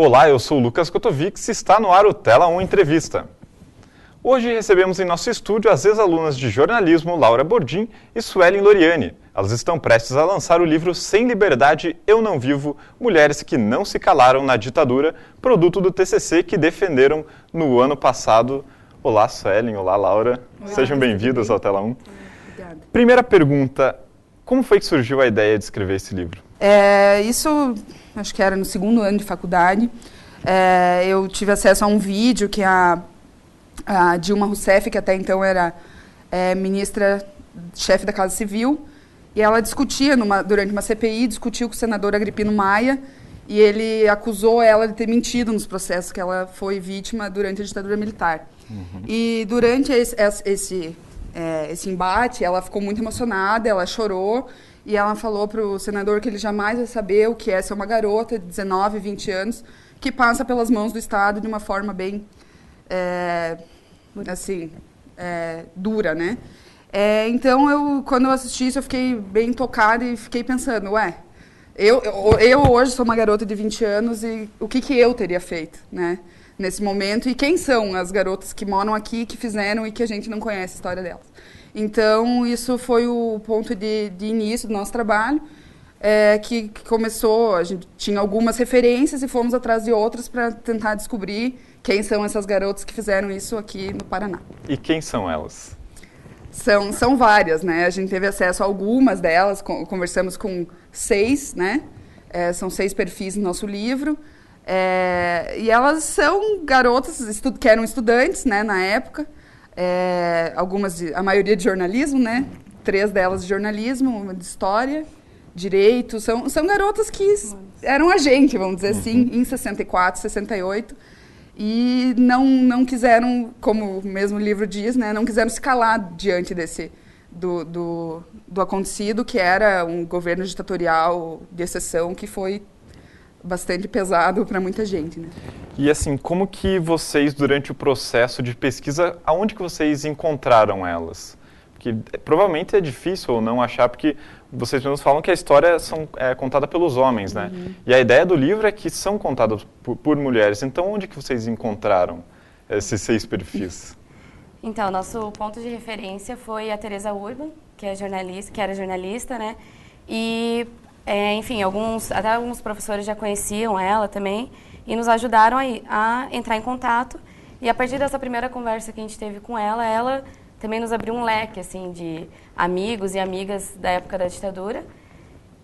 Olá, eu sou o Lucas Kotovics e está no ar o Tela 1 Entrevista. Hoje recebemos em nosso estúdio as ex-alunas de jornalismo Laura Bordim e Suelen Loriani. Elas estão prestes a lançar o livro Sem Liberdade Eu Não Vivo, Mulheres que Não Se Calaram na Ditadura, produto do TCC que defenderam no ano passado. Olá, Suelen, olá, Laura. Olá, sejam bem-vindas ao Tela 1. Obrigada. Primeira pergunta, como foi que surgiu a ideia de escrever esse livro? Isso, acho que era no segundo ano de faculdade. Eu tive acesso a um vídeo que a Dilma Rousseff, que até então era ministra-chefe da Casa Civil, e ela discutia, durante uma CPI, discutiu com o senador Agripino Maia, e ele acusou ela de ter mentido nos processos que ela foi vítima durante a ditadura militar. Uhum. E durante esse embate, ela ficou muito emocionada, ela chorou, e ela falou para o senador que ele jamais vai saber o que é ser uma garota de 19, 20 anos, que passa pelas mãos do Estado de uma forma bem, dura, né? Então, quando eu assisti isso, eu fiquei bem tocada e fiquei pensando, eu hoje sou uma garota de 20 anos e o que eu teria feito, né? Nesse momento, e quem são as garotas que moram aqui, que fizeram e que a gente não conhece a história delas. Então, isso foi o ponto de início do nosso trabalho, que começou, a gente tinha algumas referências e fomos atrás de outras para tentar descobrir quem são essas garotas que fizeram isso aqui no Paraná. E quem são elas? São várias, né? A gente teve acesso a algumas delas, conversamos com 6, né? São 6 perfis no nosso livro. E elas são garotas que eram estudantes, né, na época, a maioria de jornalismo, né, 3 delas de jornalismo, uma de história, direito, são garotas que eram a gente, vamos dizer assim, em 64, 68, e não quiseram, como o mesmo livro diz, né, não quiseram se calar diante do acontecido, que era um governo ditatorial de exceção que foi bastante pesado para muita gente, né? E assim, como que vocês, durante o processo de pesquisa, aonde que vocês encontraram elas? Porque provavelmente é difícil ou não achar, porque vocês mesmos falam que a história é contada pelos homens, né? Uhum. E a ideia do livro é que são contadas por mulheres. Então, onde que vocês encontraram esses 6 perfis? Então, nosso ponto de referência foi a Teresa Urban, que era jornalista, né? E enfim, até alguns professores já conheciam ela também e nos ajudaram a entrar em contato. E a partir dessa primeira conversa que a gente teve com ela também nos abriu um leque assim, de amigos e amigas da época da ditadura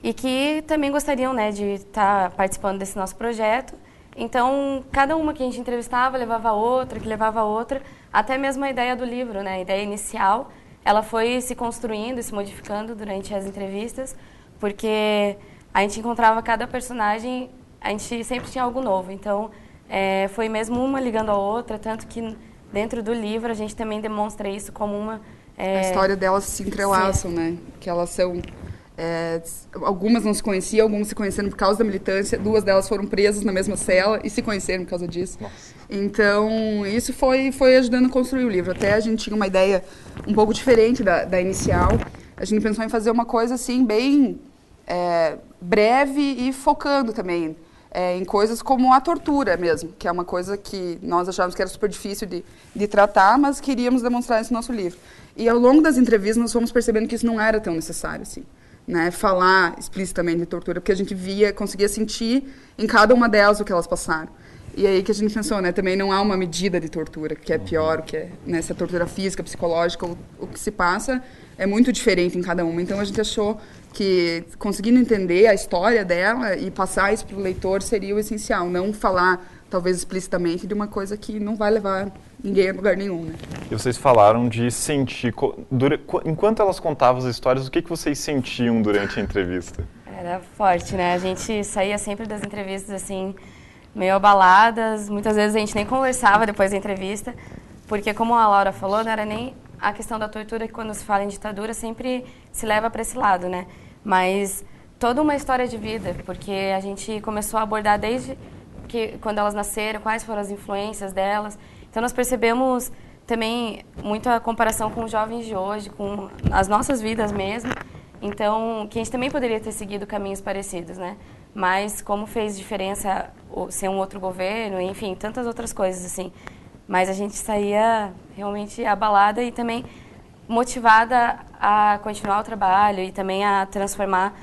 e que também gostariam, né, de estar participando desse nosso projeto. Então, cada uma que a gente entrevistava levava outra, que levava outra, até mesmo a ideia do livro, né, a ideia inicial, ela foi se construindo e se modificando durante as entrevistas, porque a gente encontrava cada personagem, a gente sempre tinha algo novo. Então, foi mesmo uma ligando a outra, tanto que dentro do livro a gente também demonstra isso como uma... A história delas se entrelaçam, né? Que elas são... algumas não se conheciam, algumas se conheceram por causa da militância, 2 delas foram presas na mesma cela e se conheceram por causa disso. Nossa. Então, isso foi ajudando a construir o livro. Até a gente tinha uma ideia um pouco diferente da inicial. A gente pensou em fazer uma coisa assim, bem breve e focando também em coisas como a tortura mesmo, que é uma coisa que nós achávamos que era super difícil de tratar, mas queríamos demonstrar isso no nosso livro. E ao longo das entrevistas nós fomos percebendo que isso não era tão necessário assim, né? Falar explicitamente de tortura, porque a gente conseguia sentir em cada uma delas o que elas passaram. E aí que a gente pensou, né, também não há uma medida de tortura, que é pior, o que é, né, se é tortura física, psicológica, o que se passa é muito diferente em cada uma. Então a gente achou que conseguindo entender a história dela e passar isso para o leitor seria o essencial, não falar, talvez explicitamente, de uma coisa que não vai levar ninguém a lugar nenhum, né? E vocês falaram de sentir, enquanto elas contavam as histórias, o que vocês sentiam durante a entrevista? Era forte, né? A gente saía sempre das entrevistas assim, meio abaladas, muitas vezes a gente nem conversava depois da entrevista, porque como a Laura falou, não era nem a questão da tortura, que quando se fala em ditadura sempre se leva para esse lado, né? Mas toda uma história de vida, porque a gente começou a abordar desde quando elas nasceram, quais foram as influências delas. Então nós percebemos também muita comparação com os jovens de hoje, com as nossas vidas mesmo. Então, que a gente também poderia ter seguido caminhos parecidos, né? mas como fez diferença ser um outro governo, enfim, tantas outras coisas, assim. Mas a gente saía realmente abalada e também motivada a continuar o trabalho e também a transformar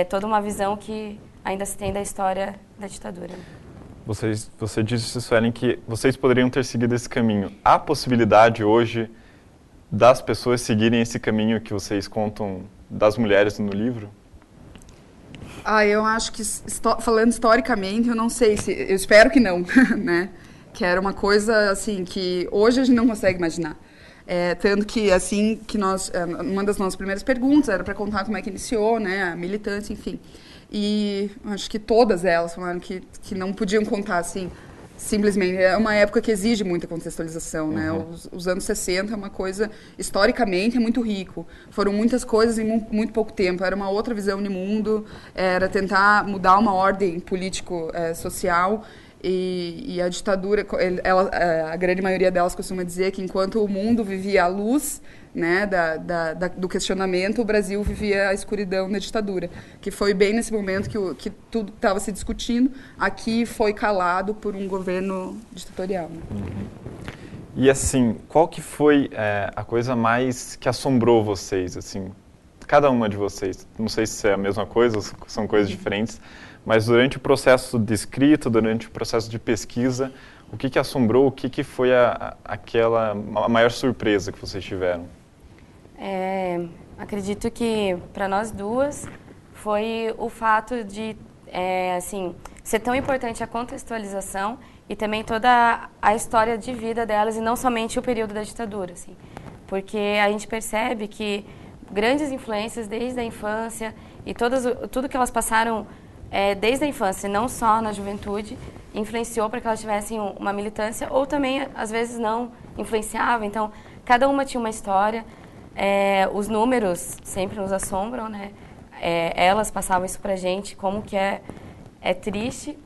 toda uma visão que ainda se tem da história da ditadura. Você disse, Suelen, que vocês poderiam ter seguido esse caminho. Há possibilidade hoje das pessoas seguirem esse caminho que vocês contam das mulheres no livro? Eu acho que, falando historicamente, eu não sei se... Eu espero que não, né? Que era uma coisa, assim, que hoje a gente não consegue imaginar. Tanto que, assim, que uma das nossas primeiras perguntas era para contar como é que iniciou, né? A militância, enfim. E acho que todas elas falaram que não podiam contar, assim, simplesmente. É uma época que exige muita contextualização, né? Os anos 60 é uma coisa, historicamente, é muito rico. Foram muitas coisas em muito pouco tempo. Era uma outra visão de mundo, era tentar mudar uma ordem político-social. E a ditadura, a grande maioria delas costuma dizer que enquanto o mundo vivia à luz, né, do questionamento, o Brasil vivia a escuridão da ditadura. Que foi bem nesse momento que tudo estava se discutindo, aqui foi calado por um governo ditatorial. Né? E assim, qual que foi a coisa mais que assombrou vocês, assim, cada uma de vocês? Não sei se é a mesma coisa, são coisas diferentes, mas durante o processo de escrita, durante o processo de pesquisa, o que assombrou, o que foi a maior surpresa que vocês tiveram? Acredito que para nós duas foi o fato de assim, ser tão importante a contextualização e também toda a história de vida delas e não somente o período da ditadura, assim, porque a gente percebe que grandes influências desde a infância e tudo que elas passaram desde a infância, não só na juventude, influenciou para que elas tivessem uma militância ou também, às vezes, não influenciava. Então, cada uma tinha uma história. Os números sempre nos assombram, né? Elas passavam isso para a gente, como que é triste.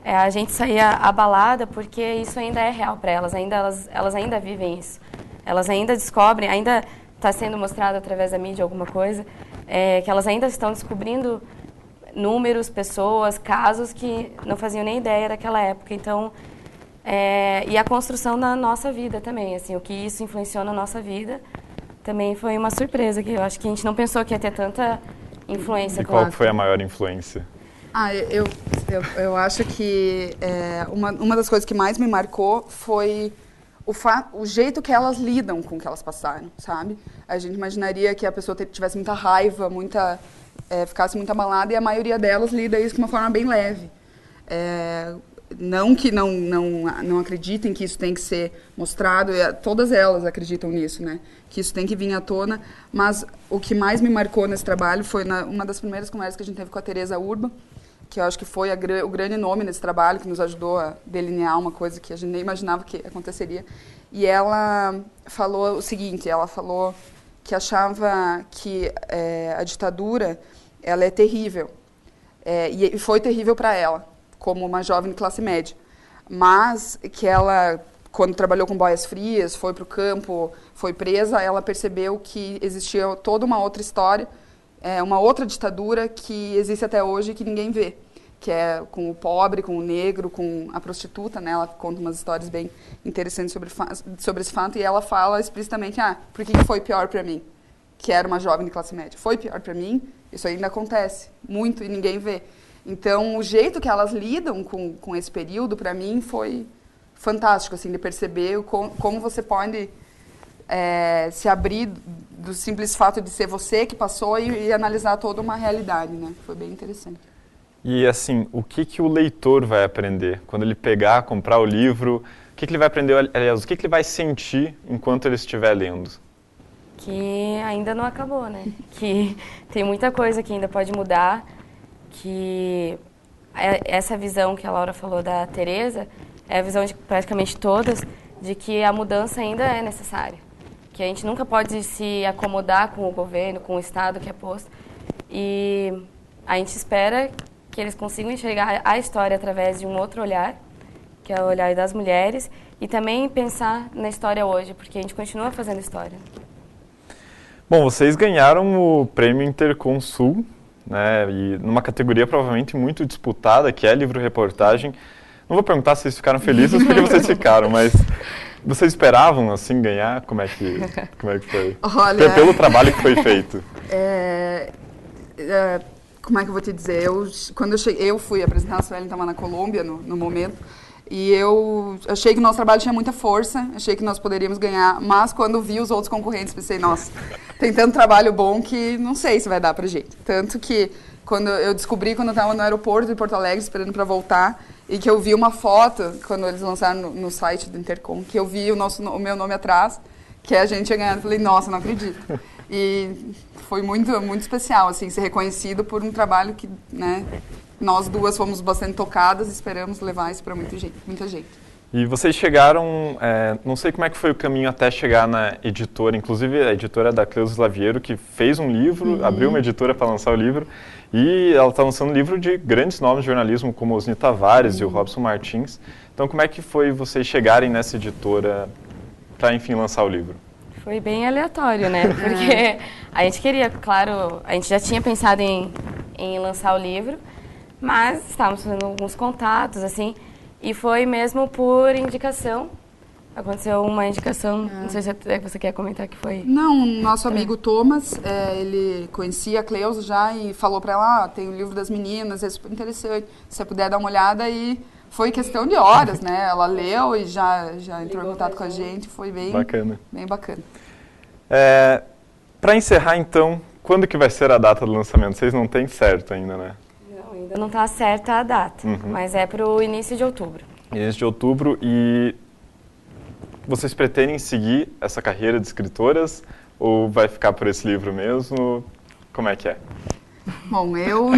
A gente saía abalada porque isso ainda é real para elas, elas ainda vivem isso. Elas ainda descobrem, ainda está sendo mostrado através da mídia alguma coisa, que elas ainda estão descobrindo números, pessoas, casos que não faziam nem ideia daquela época. Então, e a construção da nossa vida também, assim, o que isso influenciou na nossa vida também foi uma surpresa, que eu acho que a gente não pensou que ia ter tanta influência. E qual foi a maior influência? Eu acho que uma das coisas que mais me marcou foi o jeito que elas lidam com o que elas passaram, sabe? A gente imaginaria que a pessoa tivesse muita raiva, ficasse muito abalada, e a maioria delas lida isso de uma forma bem leve. Não que não acreditem que isso tem que ser mostrado, todas elas acreditam nisso, né? Que isso tem que vir à tona, mas o que mais me marcou nesse trabalho foi uma das primeiras conversas que a gente teve com a Teresa Urban, que eu acho que foi o grande nome nesse trabalho, que nos ajudou a delinear uma coisa que a gente nem imaginava que aconteceria. E ela falou o seguinte, ela falou que achava que a ditadura ela é terrível, e foi terrível para ela, como uma jovem de classe média, mas que ela, quando trabalhou com boias frias, foi para o campo, foi presa, ela percebeu que existia toda uma outra história, uma outra ditadura que existe até hoje e que ninguém vê, que é com o pobre, com o negro, com a prostituta, né? Ela conta umas histórias bem interessantes sobre esse fato, e ela fala explicitamente, por que foi pior para mim, que era uma jovem de classe média? Foi pior para mim, isso ainda acontece muito e ninguém vê. Então, o jeito que elas lidam com esse período, para mim, foi fantástico, assim, de perceber como você pode se abrir do simples fato de ser você que passou e analisar toda uma realidade, né? Foi bem interessante. E, assim, o que o leitor vai aprender quando ele pegar, comprar o livro? O que ele vai aprender, aliás, o que ele vai sentir enquanto ele estiver lendo? Que ainda não acabou, né? Que tem muita coisa que ainda pode mudar, que essa visão que a Laura falou da Teresa é a visão de praticamente todas, de que a mudança ainda é necessária, que a gente nunca pode se acomodar com o governo, com o Estado que é posto, e a gente espera que eles consigam enxergar a história através de um outro olhar, que é o olhar das mulheres, e também pensar na história hoje, porque a gente continua fazendo história. Bom, vocês ganharam o Prêmio Interconsul né? E numa categoria provavelmente muito disputada, que é livro-reportagem. Não vou perguntar se vocês ficaram felizes, porque vocês ficaram, mas vocês esperavam, assim, ganhar? Como é que foi? Olha, pelo trabalho que foi feito. Como é que eu vou te dizer? Quando eu cheguei, eu fui apresentar, a Suelen estava na Colômbia no momento, e eu achei que o nosso trabalho tinha muita força, achei que nós poderíamos ganhar, mas quando vi os outros concorrentes, pensei, nossa, tem tanto trabalho bom que não sei se vai dar pra gente. Tanto que quando eu descobri, quando eu estava no aeroporto de Porto Alegre, esperando para voltar, e que eu vi uma foto, quando eles lançaram no site do Intercom, que eu vi o meu nome atrás, que a gente tinha ganhado, falei, nossa, não acredito. E foi muito, muito especial, assim, ser reconhecido por um trabalho que, né, nós duas fomos bastante tocadas e esperamos levar isso para muita gente. E vocês chegaram, não sei como é que foi o caminho até chegar na editora, inclusive a editora é da Cleusa Slaviero, que fez um livro, abriu uma editora para lançar o livro, e ela está lançando um livro de grandes nomes de jornalismo, como Osni Tavares e o Robson Martins. Então, como é que foi vocês chegarem nessa editora para, enfim, lançar o livro? Foi bem aleatório, né? Porque a gente queria, claro, a gente já tinha pensado em lançar o livro, mas estávamos fazendo alguns contatos, assim, e foi mesmo por indicação. Aconteceu uma indicação, não sei se você quer comentar que foi. Não, nosso amigo Thomas, ele conhecia a Cleusa já e falou para ela, tem o livro das meninas, é super interessante, se você puder dar uma olhada, e foi questão de horas, né? Ela leu e já entrou em contato com a gente, foi bem bacana. Para encerrar, então, quando que vai ser a data do lançamento? Vocês não têm certo ainda, né? Não, ainda não está certa a data, mas é para o início de outubro. Início de outubro, e vocês pretendem seguir essa carreira de escritoras ou vai ficar por esse livro mesmo? Como é que é? Bom, eu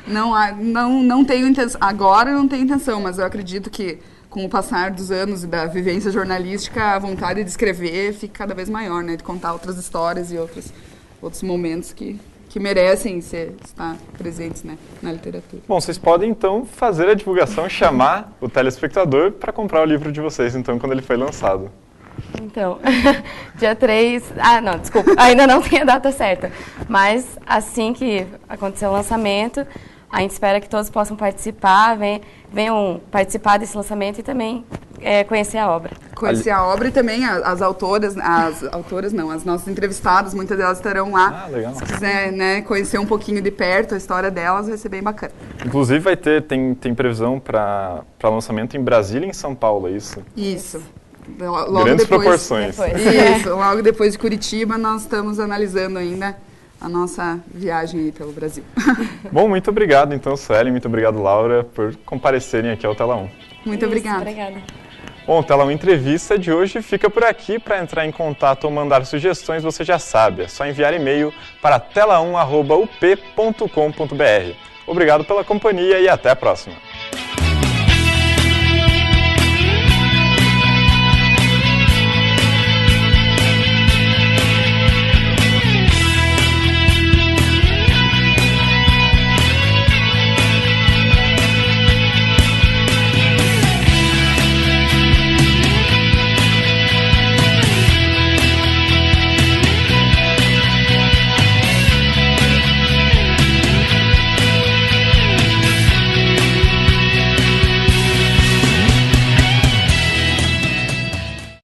não tenho intenção, agora eu não tenho intenção, mas eu acredito que com o passar dos anos e da vivência jornalística, a vontade de escrever fica cada vez maior, né? De contar outras histórias e outros momentos que merecem estar presentes, né, na literatura. Bom, vocês podem então fazer a divulgação, chamar o telespectador para comprar o livro de vocês, então, quando ele foi lançado. Então, dia 3... não, desculpa, ainda não tem a data certa. Mas assim que acontecer o lançamento, a gente espera que todos possam participar, venham participar desse lançamento e também conhecer a obra. Conhecer a obra e também as nossas entrevistadas, muitas delas estarão lá. Legal. Se quiser, né, conhecer um pouquinho de perto a história delas, vai ser bem bacana. Inclusive tem previsão para lançamento em Brasília e em São Paulo, é isso? Isso. Grandes proporções. Isso, logo depois de Curitiba, nós estamos analisando ainda a nossa viagem aí pelo Brasil. Bom, muito obrigado então, Suelen, muito obrigado, Laura, por comparecerem aqui ao Tela 1. Muito obrigada. Obrigada. Bom, o Tela 1 Entrevista de hoje fica por aqui. Para entrar em contato ou mandar sugestões, você já sabe, é só enviar e-mail para tela1@up.com.br. Obrigado pela companhia e até a próxima.